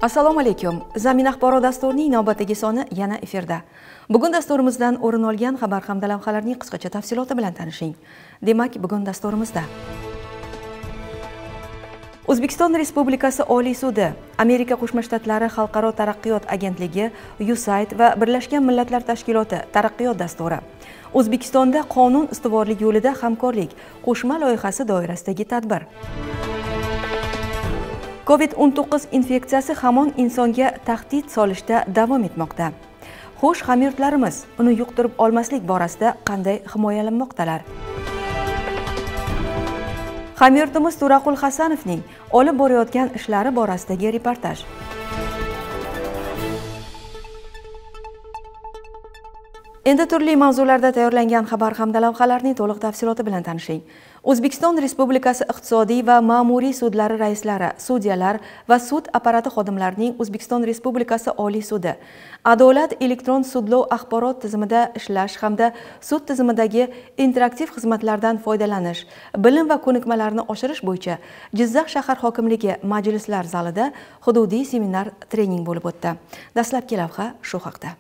Assalomu alaykum. Zamin axborot dasturining navbatdagi soni yana efirda. Bugun dasturimizdan o'rin olgan xabar hamda lavhalarning qisqacha tafsiloti bilan tanishing. Demak, bugun dasturimizda O'zbekiston Respublikasi Oliy sudi, Amerika Qo'shma Shtatlari Xalqaro taraqqiyot agentligi, USAID va Birlashgan Millatlar Tashkiloti taraqqiyot dasturi, O'zbekistonda qonun ustuvorligi yo'lida hamkorlik qo'shma loyihasi doirasidagi tadbir. COVID-19 infeksiyasi hamon insonga tahdid solishda davom etmoqda. Xo'sh, hamyurtlarimiz uni yuqtirib olmaslik borasida qanday himoyalanmoqdalar? Hamyurtimiz To'raqul Hasanovning olib borayotgan ishlari borasidagi reportaj. Endi turli mavzularda tayyorlangan xabar hamda lavhalarning to'liq tafsiloti bilan tanishing. O'zbekiston Respublikasi iqtisodiy va ma'muriy sudlari raislari, sudyalar va sud apparati xodimlarining O'zbekiston Respublikasi Oliy sudi, adolat elektron sudlov axborot tizimida ishlash hamda sud tizimidagi interaktiv xizmatlardan foydalanish, bilim va ko'nikmalarni oshirish bo'yicha Jizzax shahar hokimligi majlislar zalida hududiy seminar trening bo'lib o'tdi. Dastlabki lavha shu haqda.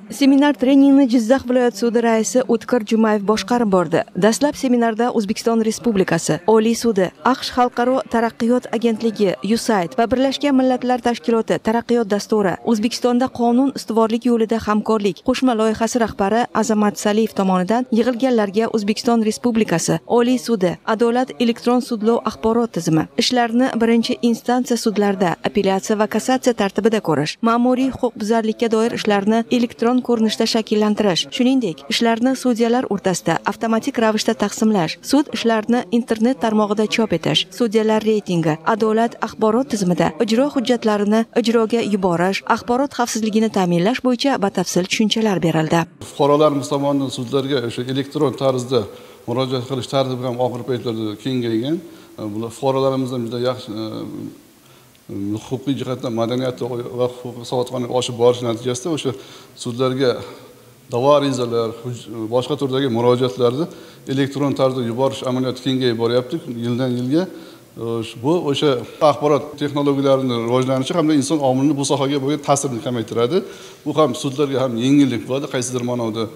Seminar treningni Jizzax viloyat sudi raisi O'tkir Jumayev boshqarib bordi. Dastlab seminarda O'zbekiston Respublikasi Oliy sudi, AQSh Xalqaro taraqqiyot agentligi, USAID va Birlashgan Millatlar Tashkiloti taraqqiyot dasturi, O'zbekistonda qonun ustuvorligi yo'lida hamkorlik qo'shma loyihasi rahbari Azamat Saliyev tomonidan yig'ilganlarga O'zbekiston Respublikasi Oliy sudi, adolat elektron sudlov axborot tizimi, ishlarni birinchi instansiya sudlarda apellyatsiya va kassatsiya tartibida ko'rish, ma'muriy huquqbuzarlikka doir ishlarni elektron ko'rinishda shakllantirish, shuningdek, ishlarni sudyalar o'rtasida avtomatik ravishda taqsimlash, sud ishlarini internet tarmog'ida chop etish, sudyalar reytingi, adolat axborot tizimida ijro hujjatlarini ijroga yuborish, axborot xavfsizligini ta'minlash bo'yicha batafsil tushunchalar berildi. Fuqarolarimiz tomonidan sudlarga o'sha elektron tarzda murojaat qilish tartibi ham oxirgi paytlarda kengaygan. Bular fuqarolarimizni juda yaxshi huquqiy jihatdan madaniyati va huquqiy savodxonlik oshib borish natijasida o'sha sudlarga da'vo arizalar, boshqa turdagi murojaatlarni elektron tarzda yuborish amaliyoti kengayib boryapti yildan yilga. Bu o'sha axborot texnologiyalarining rivojlanishi hamda inson omilining bu sohaga bo'lgan ta'sirini kamaytiradi. Bu ham sudlarga ham yengillik bo'ladi, qaysidir ma'noda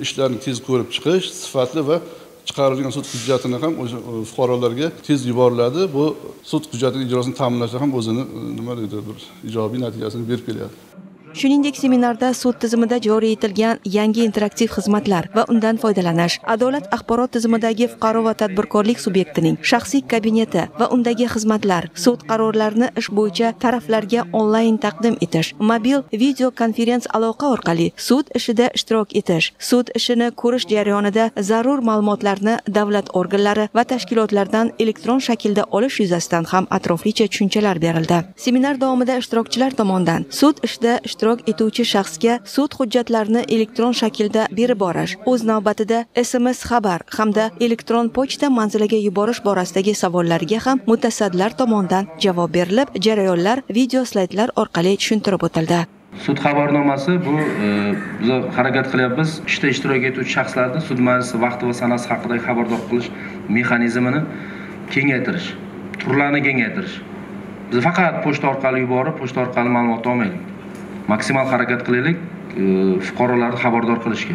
ishlarni tez ko'rib chiqish, sifatli va chiqarilgan sud hujjatini ham o'sha fuqarolarga tez yuboriladi. Bu sud hujjatining ijrosini ta'minlashda ham o'zini nima deydi, bir ijobiy natijasini berib kelyapti. Shuningdek, seminarda sud tizimida joriy etilgan yangi interaktiv xizmatlar va undan foydalanish, adolat axborot tizimidagi fuqaro va tadbirkorlik subyektining shaxsiy kabineti va undagi xizmatlar, sud qarorlarini ish bo'yicha taraflarga onlayn taqdim etish, mobil video konferens aloqa orqali sud ishida ishtirok etish, sud ishini ko'rish jarayonida zarur ma'lumotlarni davlat organlari va tashkilotlardan elektron shaklda olish yuzasidan ham atroflicha tushunchalar berildi. Seminar davomida ishtirokchilar tomonidan sud ishida ishtirok etuvchi shaxsga sud hujjatlarini elektron shaklda berib borish, o'z navbatida SMS xabar hamda elektron pochta manziliga yuborish borasidagi savollariga ham mutasaddilar tomonidan javob berilib, jarayonlar video slaydlar orqali tushuntirib o'tildi. Sud xabarnomasi bu biz harakat qilyapmiz. Ishda ishtirok etuvchi shaxslarni sud majlisi vaqti va sanasi haqida xabardor qilish mexanizmini kengaytirish, turlarini kengaytirish. Biz faqat pochta orqali yuborib, pochta orqali ma'lumot olmaylik. Maksimal harakat qilaylik fuqarolarni xabardor qilishga.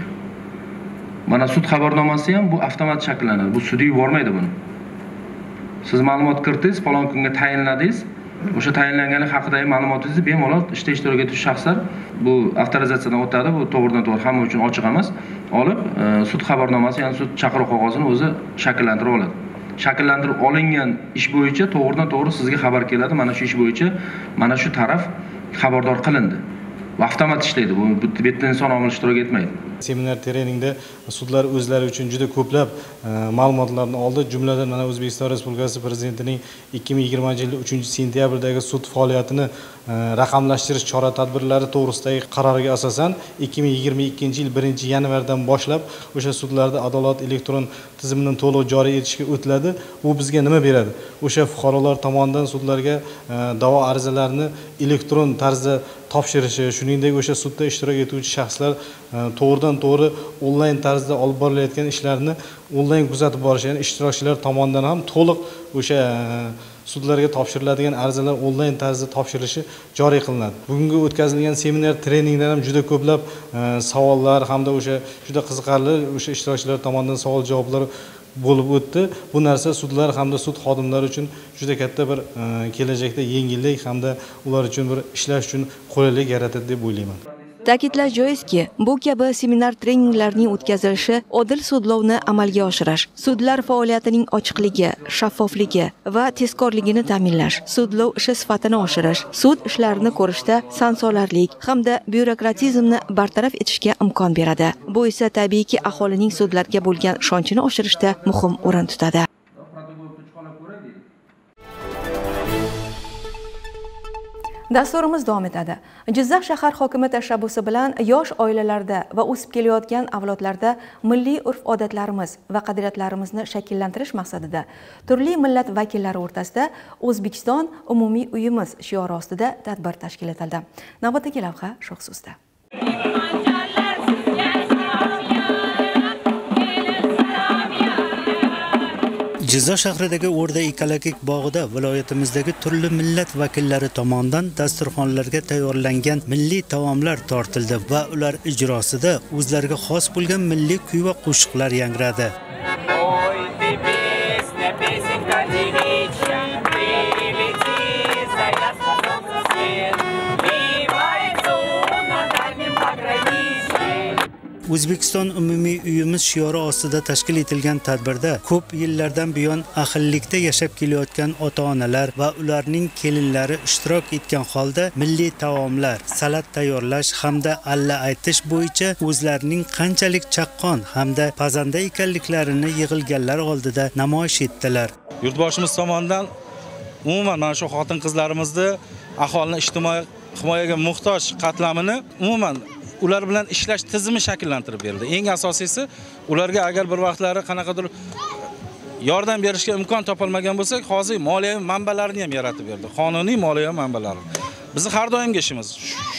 Mana sud xabarnomasi ham bu avtomat shakllanadi. Bu sudga yubormaydi buni. Siz ma'lumot kiritdingiz, falon kunga tayinladingiz. O'sha tayinlanganlik haqidagi ma'lumotingizni bemalol ishda ishtirok etuvchi shaxslar bu avtorizatsiyadan o'tadi. Bu to'g'ridan-to'g'ri hamma uchun ochiq emas. Olib, sud xabarnomasi, ya'ni sud chaqiruv qog'ozini o'zi shakllantirib oladi. Shakllantirib olingan ish bo'yicha to'g'ridan-to'g'ri sizga xabar keladi. Mana shu ish bo'yicha mana shu taraf xabardor qilindi. Va avtomat ishlaydi. Bu bitta inson omil ishtirok etmaydi. Seminar treningda sudlar o'zlari uchun juda ko'plab ma'lumotlarni oldi. Jumladan mana O'zbekiston Respublikasi Prezidentining 2020-yil 3-sentyabrdagi sud faoliyatini raqamlashtirish chora-tadbirlari to'g'risidagi qaroriga asosan 2022-yil 1-yanvardan boshlab o'sha sudlarda adolat elektron tizimining to'liq joriy etishga o'tiladi. Bu bizga nima beradi? O'sha fuqarolar tomonidan sudlarga da'vo arizalarini elektron tarzda topshirishi, shuningdek o'sha sudda ishtirok etuvchi shaxslar to'g'ridan-to'g'ri onlayn tarzda olib borilayotgan ishlarni onlayn kuzatib borish, ya'ni ishtirokchilar tomonidan ham to'liq o'sha sudlarga topshiriladigan arizalar onlayn tarzda topshirilishi joriy qilinadi. Bugungi o'tkazilgan seminar treningdan ham juda ko'plab savollar hamda o'sha juda qiziqarli o'sha ishtirokchilar tomonidan savol javoblar bo'lib o'tdi. Bu narsa sudlar hamda sud xodimlari uchun juda katta bir kelajakda yengillik hamda ular uchun bir ishlash uchun qulaylik yaratadi deb o'ylayman. Ta'kidlash joizki, bu kabi seminar treninglarning o'tkazilishi odil sudlovni amalga oshirish, sudlar faoliyatining ochiqligi, shaffofligi va tezkorligini ta'minlash, sudlov ishi sifatini oshirish, sud ishlarini ko'rishda sansolarlik hamda byurokratizmni bartaraf etishga imkon beradi. Bu esa tabiiyki aholining sudlarga bo'lgan ishonchini oshirishda muhim o'rin tutadi. Dasturimiz davom etadi. Jizzax shahar hokimi tashabbusi bilan yosh oilalarda va o'sib kelayotgan avlodlarda milliy urf-odatlarimiz va qadriyatlarimizni shakllantirish maqsadida turli millat vakillari o'rtasida O'zbekiston umumiy uyimiz shiori ostida tadbir tashkil etildi. Navbatdagi lavha shu xususda. Jizzax shahridagi O'rda ekologik bog'ida viloyatimizdagi turli millat vakillari tomonidan dasturxonlarga tayyorlangan milliy taomlar tortildi va ular ijrosida o'zlariga xos bo'lgan milliy kuy va qo'shiqlar yangradi. O'zbekiston umumiy uyimiz shiori ostida tashkil etilgan tadbirda ko'p yillardan buyon ahillikda yashab kelayotgan ota-onalar va ularning kelinlari ishtirok etgan holda milliy taomlar, salat tayyorlash hamda alla aytish bo'yicha o'zlarining qanchalik chaqqon hamda pazanda ekanliklarini yig'ilganlar oldida namoyish etdilar. Yurtboshimiz tomonidan umuman mana shu xotin-qizlarimizni aholining ijtimoiy himoyaga muhtoj qatlamini umuman ular bilan ishlash tizimi shakllantirib berildi. Eng asosiysi ularga agar bir vaqtlari qanaqadir yordam berishga imkon topolmagan bo'lsak, hozir moliyaviy manbalarni ham yaratib berdi. Qonuniy moliyaviy manbalar. Bizni har doimgi ishimiz.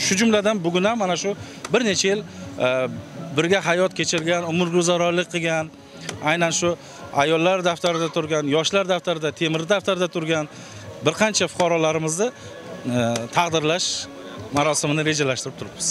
Shu jumladan bugun ham mana shu bir necha yil birga hayot kechirgan, umr guzaronlik qilgan, aynan shu ayollar daftarida turgan, yoshlar daftarida, temir daftarida turgan bir qancha fuqarolarimizni taqdirlash marosimini rejalashtirib turibmiz.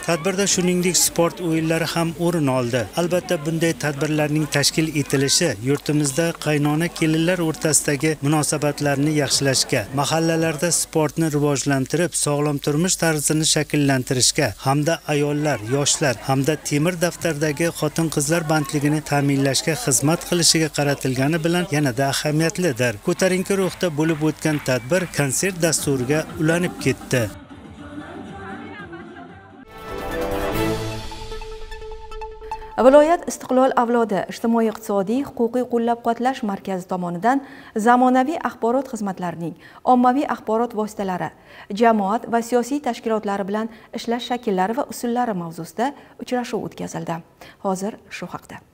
Tadbirda shuningdek sport o'yinlari ham o'rin oldi. Albatta bunday tadbirlarning tashkil etilishi yurtimizda qaynona kelinlar o'rtasidagi munosabatlarni yaxshilashga, mahallalarda sportni rivojlantirib, sog'lom turmush tarzini shakllantirishga hamda ayollar, yoshlar hamda temir daftardagi xotin-qizlar bandligini ta'minlashga xizmat qilishiga qaratilgani bilan yanada ahamiyatlidir. Ko'tarinki ruhda bo'lib o'tgan tadbir konsert dasturiga ulanib ketdi. Viloyat Istiqlol avlodi ijtimoiy-iqtisodiy huquqiy qo'llab-quvvatlash markazi tomonidan zamonaviy axborot xizmatlarining ommaviy axborot vositalari, jamoat va siyosiy tashkilotlari bilan ishlash shakllari va usullari mavzusida uchrashuv o'tkazildi. Hozir shu haqda.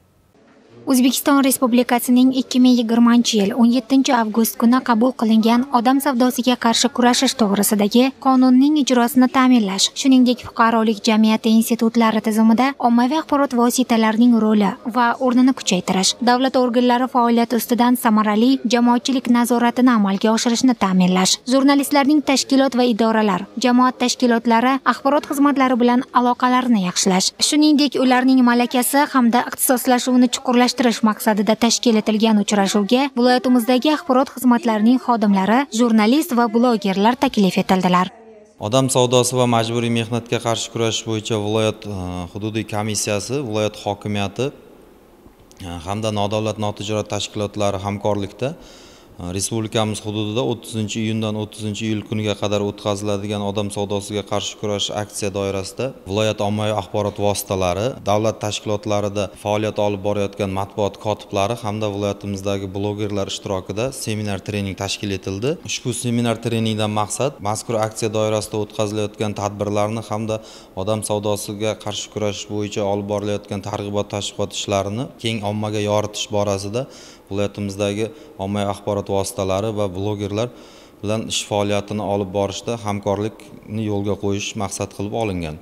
O'zbekiston Respublikasining 2020-yil 17-avgust kuni qabul qilingan odam savdosiga qarshi kurashish to'g'risidagi qonunning ijrosini ta'minlash, shuningdek fuqarolik jamiyati institutlari tizimida ommaviy axborot vositalarining roli va o'rnini kuchaytirish, davlat organlari faoliyati ustidan samarali jamoatchilik nazoratini amalga oshirishni ta'minlash, jurnalistlarning tashkilot va idoralar, jamoat tashkilotlari axborot xizmatlari bilan aloqalarini yaxshilash, shuningdek ularning malakasi hamda ixtisoslashuvini chuqurlash maqsadida tashkil etilgan uchrashuvga viloyatimizdagi axborot xizmatlarining xodimlari, jurnalist va blogerlar taklif etildilar. Odam savdosi va majburiy mehnatga qarshi kurashish bo'yicha viloyat hududiy komissiyasi, viloyat hokimiyati hamda nodavlat notijorat tashkilotlari hamkorlikda Respublikamiz hududida 30-iyundan 30-iyul kuniga qadar o'tkaziladigan odam savdosiga qarshi kurashish aksiya doirasida viloyat ommaviy axborot vositalari, davlat tashkilotlarida faoliyat olib borayotgan matbuot kotiblari hamda viloyatimizdagi blogerlar ishtirokida seminar trening tashkil etildi. Ushbu seminar treningdan maqsad mazkur aksiya doirasida o'tkazilayotgan tadbirlarni hamda odam savdosiga qarshi kurashish bo'yicha olib borilayotgan targ'ibot-tashviqot ishlarini keng ommaga yoritish borasida viloyatimizdagi ommaviy axborot vositalari va blogerlar bilan ish faoliyatini olib borishda hamkorlikni yo'lga qo'yish maqsad qilib olingan.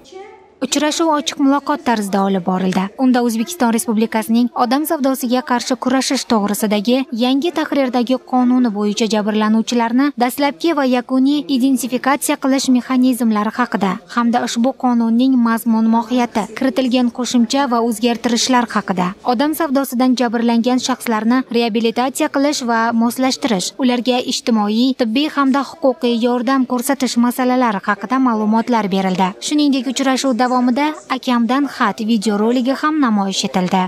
Uchrashuv ochiq muloqot tarzida olib borildi. Unda O'zbekiston Respublikasining odam savdosiga qarshi kurashish to'g'risidagi yangi tahrirdagi qonuni bo'yicha jabrlanuvchilarni dastlabki va yakuniy identifikatsiya qilish mexanizmlari haqida hamda ushbu qonunning mazmun mohiyati, kiritilgan qo'shimcha va o'zgartirishlar haqida, odam savdosidan jabrlangan shaxslarni reabilitatsiya qilish va moslashtirish, ularga ijtimoiy, tibbiy hamda huquqiy yordam ko'rsatish masalalari haqida ma'lumotlar berildi. Shuningdek, uchrashuv davomida akamdan xat videoroligi ham namoyish etildi.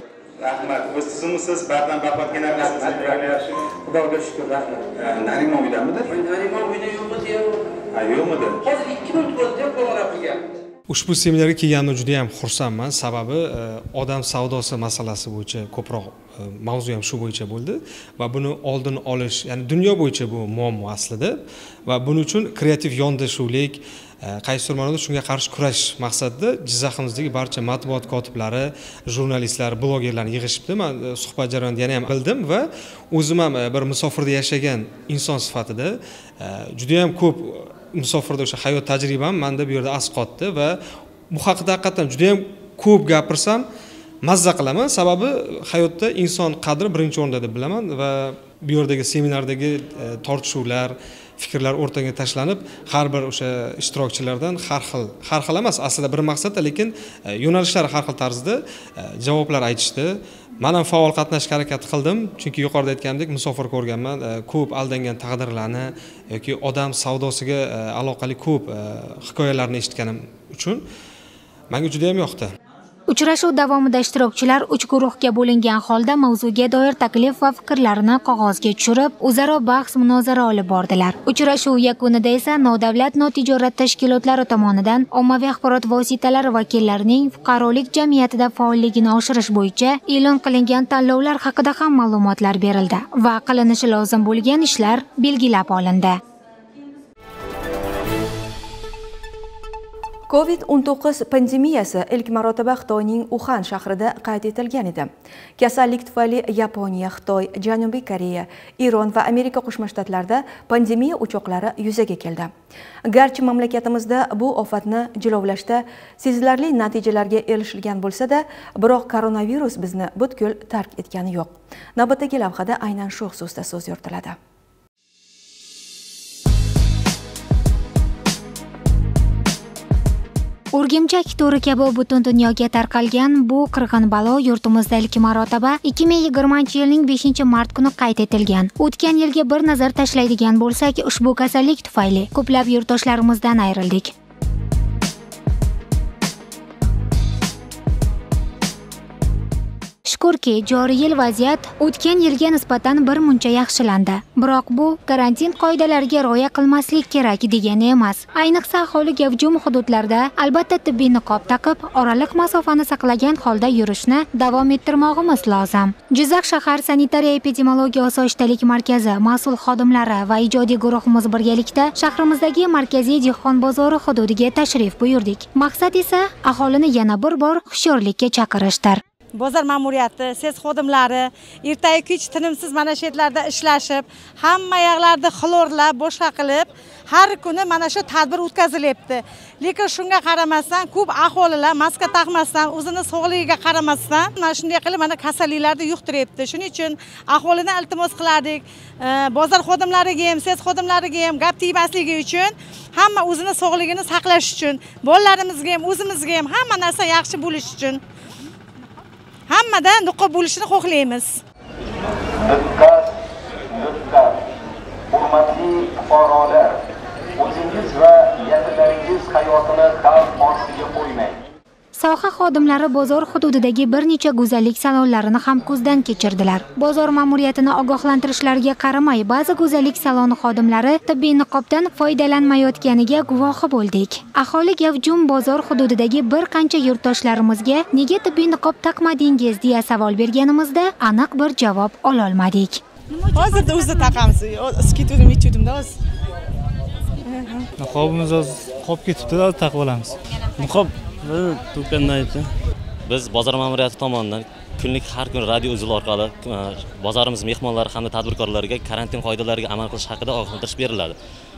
Rahmat. O'z tizimisiz bardan baqat kelarsiz. Xudoga shukr, rahmat. Narimon uydamidi? Narimon uyda yo'qmi? Yo'qmidi? Hozir 2 minut bo'ldi deb qo'ng'iroq Ushbu seminarga kelganimdan juda ham xursandman. Sababi odam savdosi masalasi bo'yicha ko'proq mavzu ham shu bo'yicha bo'ldi va buni oldini olish, ya'ni dunyo bo'yicha bu muammo aslida va buning uchun kreativ yondashuvlik, qaysidir ma'noda shunga qarshi kurash maqsadida Jizzaximizdagi barcha matbuot kotiblari, jurnalistlar, blogerlarni yig'ishibdi. Men suhbat jarayonida yana ham bildim va o'zim ham bir musofirda yashagan inson sifatida juda ham ko'p musofirda o'sha hayot tajribam menda bu yerda asqotdi va bu haqida haqiqatan juda ham ko'p gapirsam mazza qilaman. Sababi hayotda inson qadri birinchi o'rinda deb bilaman va bu yerdagi seminardagi tortishuvlar, fikrlar o'rtaga tashlanib, har bir o'sha ishtirokchilardan har xil emas, aslida bir maqsadda, lekin yo'nalishlari har xil tarzda javoblar aytishdi. Men ham faol qatnashishga harakat qildim, chunki yuqorida aytgandek musofir ko'rganman, ko'p aldangan taqdirlarni yoki odam savdosiga aloqali ko'p hikoyalarni eshitganim uchun menga juda ham yoqdi. Uchrashuv davomida ishtirokchilar 3 guruhga bo'lingan holda mavzuga doir taklif va fikrlarini qog'ozga tushirib, o'zaro bahs-munozara olib bordilar. Uchrashuv yakunida esa nodavlat notijorat tashkilotlari tomonidan ommaviy axborot vositalari vakillarining fuqarolik jamiyatida faolligini oshirish bo'yicha e'lon qilingan tanlovlar haqida ham ma'lumotlar berildi va qilinishi lozim bo'lgan ishlar belgilab olindi. COVID-19 pandemiyasi ilk marotaba Xitoyning Uxan shahrida qayd etilgan edi. Kasallik tufayli Yaponiya, Xitoy, Janubiy Koreya, Eron va Amerika Qo'shma Shtatlarida pandemiya o'choqlari yuzaga keldi. Garchi mamlakatimizda bu ofatni jilovlashda sezilarli natijalarga erishilgan bo'lsa-da, biroq koronavirus bizni butkul tark etgani yo'q. Navbatdagi lavhada aynan shu xususda so'z yuritiladi. O'rgimchak to'ri kabi butun dunyoga tarqalgan bu qirg'in balo yurtimizda ilk marotaba 2020-yilning 5-mart kuni qayd etilgan. O'tgan yilga bir nazar tashlaydigan bo'lsak, ushbu kasallik tufayli ko'plab yurtdoshlarimizdan ayrildik. Shukrki, joriy yil vaziyat o'tgan yilga nisbatan bir muncha yaxshilandi. Biroq bu karantin qoidalariga rioya qilmaslik kerak degani emas. Ayniqsa aholi gavjum hududlarda albatta tibbiy niqob taqib, oraliq masofani saqlagan holda yurishni davom ettirmog'imiz lozim. Jizzax shahar sanitariya epidemiologiya osoyishtalik markazi mas'ul xodimlari va ijodiy guruhimiz birgalikda shahrimizdagi markaziy dehqon bozori hududiga tashrif buyurdik. Maqsad esa aholini yana bir bor hushyorlikka chaqirishdir. Bozor ma'muriyati, ses xodimlari ertayu kech tinimsiz mana shu yerlarda ishlashib, hamma yoqlarni xlorlab, boshqa qilib, har kuni mana shu tadbir o'tkazilyapti. Lekin shunga qaramasdan ko'p aholilar maska taqmasdan, o'zini sog'ligiga qaramasdan mana shunday qilib mana kasalliklarni yuqtiryapti. Shuning uchun aholidan iltimos qilardik, bozor xodimlariga ham, ses xodimlariga ham gap tegmasligi uchun, hamma o'zini sog'ligini saqlash uchun, bolalarimizga ham, o'zimizga ham hamma narsa yaxshi bo'lish uchun hammadan niqob bo'lishini xohlaymiz. Diqqat, diqqat. Hurmatli fuqarolar, o'zingiz va yaqinlaringiz hayotini xavf ostiga qo'ymang. Soha xodimlari bozor hududidagi bir necha go'zallik salonlarini ham ko'zdan kechirdilar. Bozor ma'muriyatini ogohlantirishlariga qaramay, ba'zi go'zallik saloni xodimlari tibbiy niqobdan foydalanmayotganiga guvohi bo'ldik. Aholi gavjum bozor hududidagi bir qancha yurtdoshlarimizga nega tibbiy niqob taqmadingiz deya savol berganimizda aniq bir javob ola olmadik. Hozirda o'zida taqamiz. Skitudim yechuvdimda o'z. Niqobimiz qolib ketibdi, taqib olamiz. Niqob Biz bozor ma'muriyati tomonidan kunlik har kun radio uzil orqali bozorimiz mehmonlari hamda tadbirkorlarga karantin qoidalariga amal qilish haqida ogohlantirish beriladi.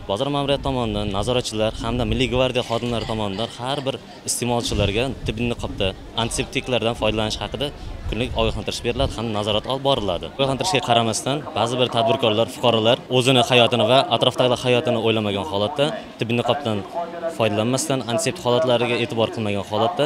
bozor ma'muriyati tomonidan nazoratchilar hamda Milliy gvardiya xodimlari tomonidan har bir iste'molchilarga tibbiy niqobda antiseptiklardan foydalanish haqida kunlik ogohlantirish beriladi hamda nazorat olib boriladi. Ogohlantirishga qaramasdan ba'zi bir tadbirkorlar, fuqarolar o'zini hayotini va atrofdagilar hayotini o'ylamagan holatda tibbiy niqobdan foydalanmasdan antiseptik holatlariga e'tibor qilmagan holatda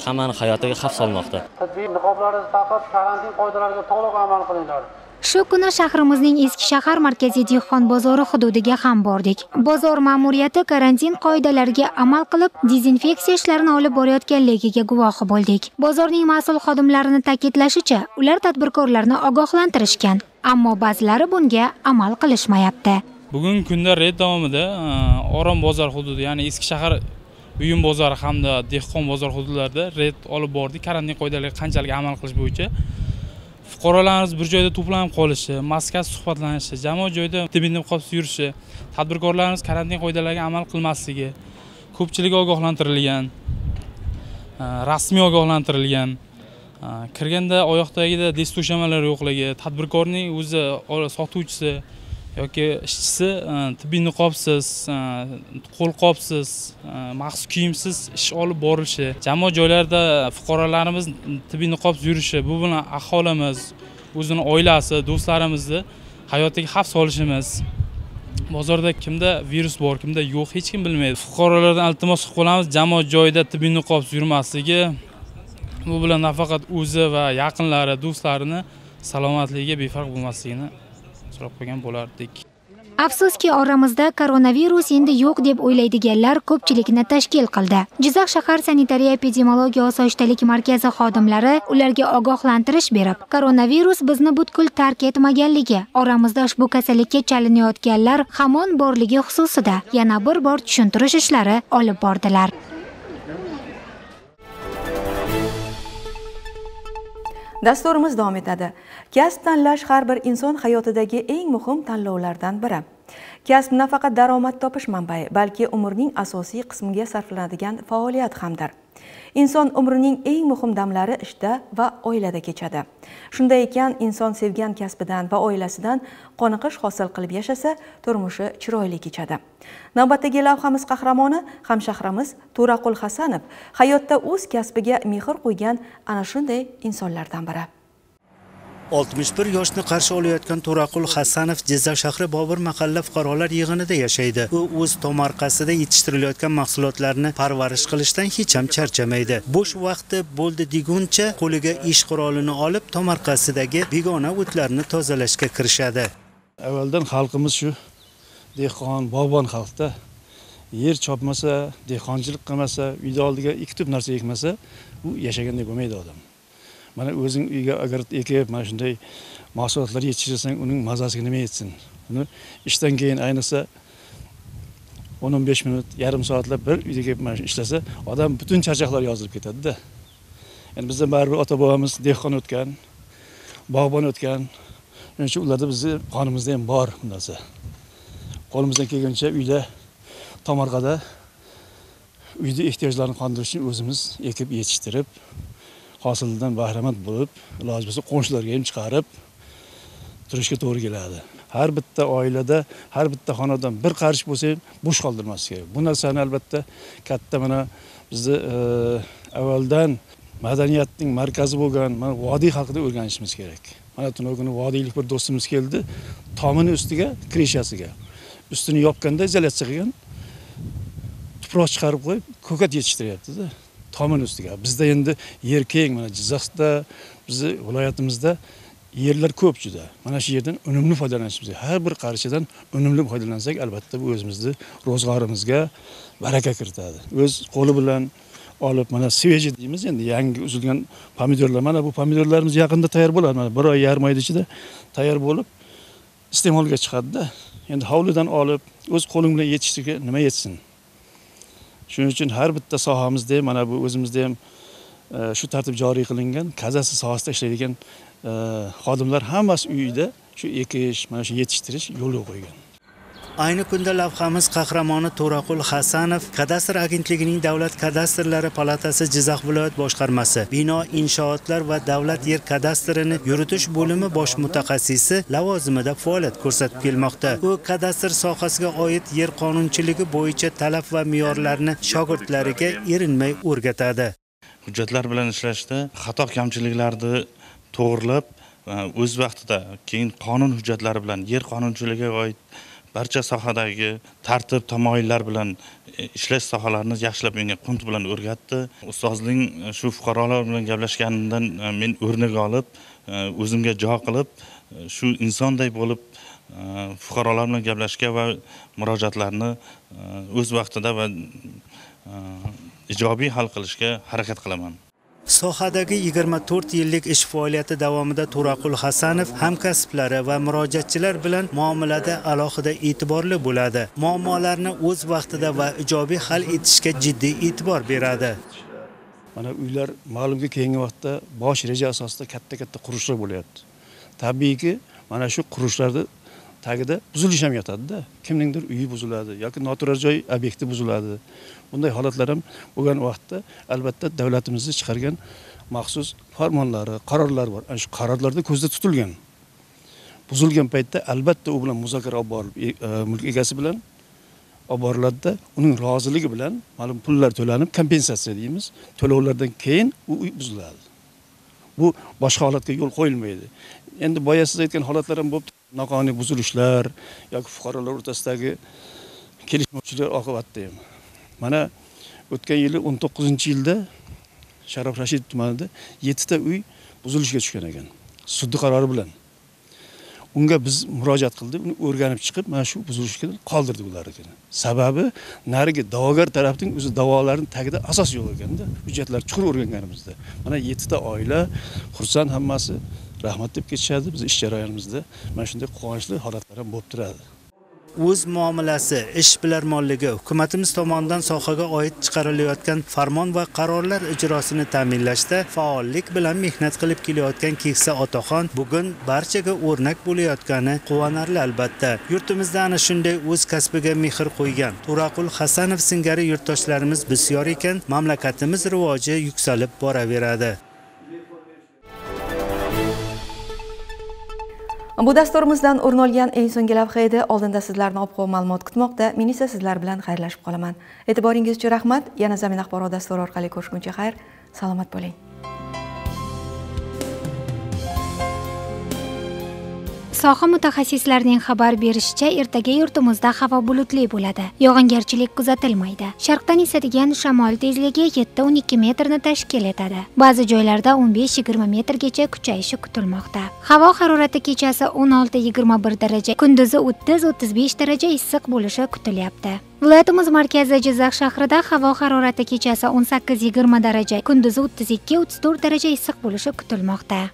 hammani hayotiga xavf solmoqda. Tibbiy niqoblaringizni taqib, karantin qoidalariga to'liq amal qilinglar. Shu kuni shahrimizning eski shahar markaziy dehqon bozori hududiga ham bordik. Bozor ma'muriyati karantin qoidalariga amal qilib, dezinfeksiya ishlarini olib borayotganligiga guvohi bo'ldik. Bozorning mas'ul xodimlarini ta'kidlashicha, ular tadbirkorlarni ogohlantirishgan, ammo ba'zilari bunga amal qilishmayapti. Bugungi kunda reyd davomida Orom bozor hududi, ya'ni eski shahar uyum bozori hamda dehqon bozor hududlarida reyd olib bordik. Karantin qoidalariga qanchalik amal qilish bo'yicha fuqarolarimiz bir joyda to'planib qolishi, maskasiz suhbatlanishi, jamoat joyda tibbiy niqobsiz yurishi, tadbirkorlarimiz karantin qoidalariga amal qilmasligi, ko'pchilik ogohlantirilgan, rasmiy ogohlantirilgan, kirganda oyoqdagida desto'shamalar yo'qligi, tadbirkorning o'zi sotuvchisi yoki ishchisi tibbiy niqobsiz, qo'lqopsiz, maxsus kiyimsiz ish olib borilishi, jamoat joylarida fuqarolarimiz tibbiy niqobsiz yurishi, bu bilan aholimiz, o'zini oilasi, do'stlarimizni hayotiga xavf solishimiz. Bozorda kimda virus bor, kimda yo'q, hech kim bilmaydi. Fuqarolardan iltimos qilamiz, jamoat joyida tibbiy niqobsiz yurmasligi, bu bilan nafaqat o'zi va yaqinlari, do'stlarini salomatligiga befarq bo'lmasligini so'rab qo'ygan bo'lardik. Afsuski, oramizda koronavirus endi yo'q deb o'ylaydiganlar ko'pchilikni tashkil qildi. Jizzax shahar sanitariya epidemiologiya osoyishtalik markazi xodimlari ularga ogohlantirish berib, koronavirus bizni butkul tark etmaganligi, oramizda ushbu kasallikka chalinayotganlar hamon borligi xususida yana bir bor tushuntirish ishlari olib bordilar. Dasturimiz davom etadi. Kasb tanlash har bir inson hayotidagi eng muhim tanlovlardan biri. Kasb nafaqat daromad topish manbai, balki umrning asosiy qismiga sarflanadigan faoliyat hamdir. Inson umrining eng muhim damlari ishda va oilada kechadi. Shunday ekan, inson sevgan kasbidan va oilasidan qoniqish hosil qilib yashasa, turmushi chiroyli kechadi. Navbatdagi lavhamiz qahramoni hamshahrimiz To'raqul Hasanov hayotda o'z kasbiga mehr qo'ygan ana shunday insonlardan biri. 61 yoshni qarshi olayotgan To'raqul Hasanov Jizzax shahri Bobur mahalla fuqarolar yig'inida yashaydi. U o'z tomorqasida yetishtirilayotgan mahsulotlarni parvarish qilishdan hech ham charchamaydi. Bo'sh vaqti bo'ldi deguncha qo'liga ish qurolini olib, tomorqasidagi begona o'tlarni tozalashga kirishadi. Avvaldan xalqimiz shu dehqon, bog'bon xalqda yer chopmasa, dehqonchilik qilmasa, uyda oldiga ikki tup narsa ekmasa, u yashagandek bo'lmaydi odam. Mana o'zing uyga agar ekib, mana shunday mahsulotlar yetishirsang, uning mazasiga nima yetsin? Uni ishdan keyin ayniqsa 10-15 minut, yarim soatlab bir uyda kelib mana ishlasa, odam butun charchoqlar yozilib ketadi-da. Ya'ni bizda baribir ota-bobomiz dehqon o'tgan, bog'bon o'tgan. Shuning uchun ularda bizning qonimizda ham bor bu narsa. Qo'limizdan kelguncha uyda tomorqada uyda ehtiyojlarni qondirish uchun o'zimiz ekib yetishtirib, hosilidan bahramand bo'lib, iloji bo'lsa qo'shnilarga ham chiqarib turishga to'g'ri keladi. Har bitta oilada, har bitta xonadon bir qarish bo'lsa ham bo'sh qoldirmaslik kerak. Bu narsani albatta katta mana bizni avvaldan madaniyatning markazi bo'lgan mana vodiy haqida o'rganishimiz kerak. Mana tunov kuni vodiylik bir do'stimiz keldi, tomini ustiga, krishasiga. Ustini yopganda izolyatsiya qilgan, tuproq chiqarib qo'yib, ko'kat yetishtiryapti-da. Tomin ustiga. Bizda endi yer keng, mana Jizzaxda, bizni viloyatimizda yerlar ko'p juda. Mana shu yerdan unumli foydalanishimiz kerak. Har bir qarshidan unumli foydalansak, albatta bu o'zimizning ro'zg'orimizga baraka kiritadi. O'z qo'li bilan olib, mana sveji deymiz endi, yangi uzilgan pomidorlar. Mana bu pomidorlarimiz yaqinda tayyor bo'ladi. Mana 1 oy, yarim oy ichida tayyor bo'lib iste'molga chiqadi-da. Endi hovlidan olib, o'z qo'ling bilan yetishtirishga nima yetsin? Shuning uchun har bitta sohamizda mana bu o'zimizda ham shu tartib joriy qilingan, kazasi sohasida ishlaydigan xodimlar hammasi uyida shu ekish, mana shu yetishtirish yo'lga qo'ygan. Ayni kunda lavhamiz qahramoni To'raqul Hasanov Kadastr agentligining Davlat kadastrlari palatasi Jizzax viloyat boshqarmasi, bino, inshootlar va davlat yer kadastrini yuritish bo'limi bosh mutaxassisi lavozimida faoliyat ko'rsatib kelmoqda. U kadastr sohasiga oid yer qonunchiligi bo'yicha talab va me'yorlarni shogirdlariga erinmay o'rgatadi. Hujjatlar bilan ishlashda xato kamchiliklarni to'g'rilab, o'z vaqtida keyin qonun hujjatlari bilan yer qonunchiligiga oid barcha sohadagi tartib tamoyillar bilan ishlash sohalarini yaxshilab menga qunt bilan o'rgatdi. Ustozning shu fuqarolar bilan gaplashganidan men o'rnak olib, o'zimga jo qilib, shu insonday bo'lib fuqarolar bilan gaplashishga va murojaatlarni o'z vaqtida va ijobiy hal qilishga harakat qilaman. Sohadagi 24 yillik ish faoliyati davomida To'raqul Hasanov hamkasblari va murojaatchilar bilan muomalada alohida e'tiborli bo'ladi. Muammolarni o'z vaqtida va ijobiy hal etishga jiddiy e'tibor beradi. Mana uylar ma'lumki keyingi vaqtda bosh reja asosida katta qurishlar bo'lyapti. Tabiiyki, mana shu qurishlarda tagida buzilish ham yotadi-da. Kimningdir uyi buziladi yoki noturar joy obyekti buziladi. Bunday holatlar ham bo'lgan vaqtda albatta davlatimizning chiqargan maxsus farmonlari, qarorlar bor. Ana shu qarorlarda ko'zda tutilgan. Buzilgan paytda albatta u bilan muzokara olib borib, mulk egasi bilan olib boriladi-da, uning roziligi bilan ma'lum pullar to'lanib, kompensatsiya deymiz. To'lovlardan keyin u uy buziladi. Bu boshqa holatga yo'l qo'yilmaydi. Endi boya siz aytgan holatlar ham bo'lib, noqonuniy buzilishlar yoki fuqarolar o'rtasidagi kelishmovchiliklar oqibatida ham. Mana o'tgan yili 19-yilda Sharof Rashid tumanida 7 ta uy buzilishga tushgan ekan. Sud qarori bilan. Unga biz murojaat qildik, uni o'rganib chiqib, mana shu buzilishdan qoldirdik ularni. Sababi narigi da'vogar tarafning o'zi da'volarining tagida asos yo'q ekanda, hujjatlar chuqur o'rganganimizda. Mana 7 ta oila xursand hammasi rahmat deb ketishadi. Biz ish jarayonimizda mana shunday quvonchli holatlar ham bo'lib turadi. O'z muomalasi, ishbilarmonligi, hukumatimiz tomonidan sohaga oid chiqarilayotgan farmon va qarorlar ijrosini ta'minlashda faollik bilan mehnat qilib kelayotgan keksa otaxon bugun barchaga o'rnak bo'layotgani quvonarli albatta. Yurtimizda ana shunday o'z kasbiga mehr qo'ygan To'raqul Hasanov singari yurtdoshlarimiz bisyor ekan, mamlakatimiz rivoji yuksalib boraveradi. Bu dasturimizdan o'rin olgan eng so'nggi lavha edi. Oldinda sizlarni ob-havo ma'lumot kutmoqda. Men esa sizlar bilan xayrlashib qolaman. E'tiboringiz uchun rahmat. Yana Zamin axborot dasturi orqali ko'rishguncha xayr, salomat bo'ling. Soha mutaxassislarining xabar berishicha, ertaga yurtimizda havo bulutli bo'ladi. Yog'ingarchilik kuzatilmaydi. Sharqdan esadigan shamol tezligi 7-12 metrni tashkil etadi. Ba'zi joylarda 15-20 metrgacha kuchayishi kutilmoqda. Havo harorati kechasi 16-21 daraja, kunduzi 30-35 daraja issiq bo'lishi kutilyapti. Viloyatimiz markazi Jizzax shahrida havo harorati kechasi 18-20 daraja, kunduzi 32-34 daraja issiq bo'lishi kutilmoqda.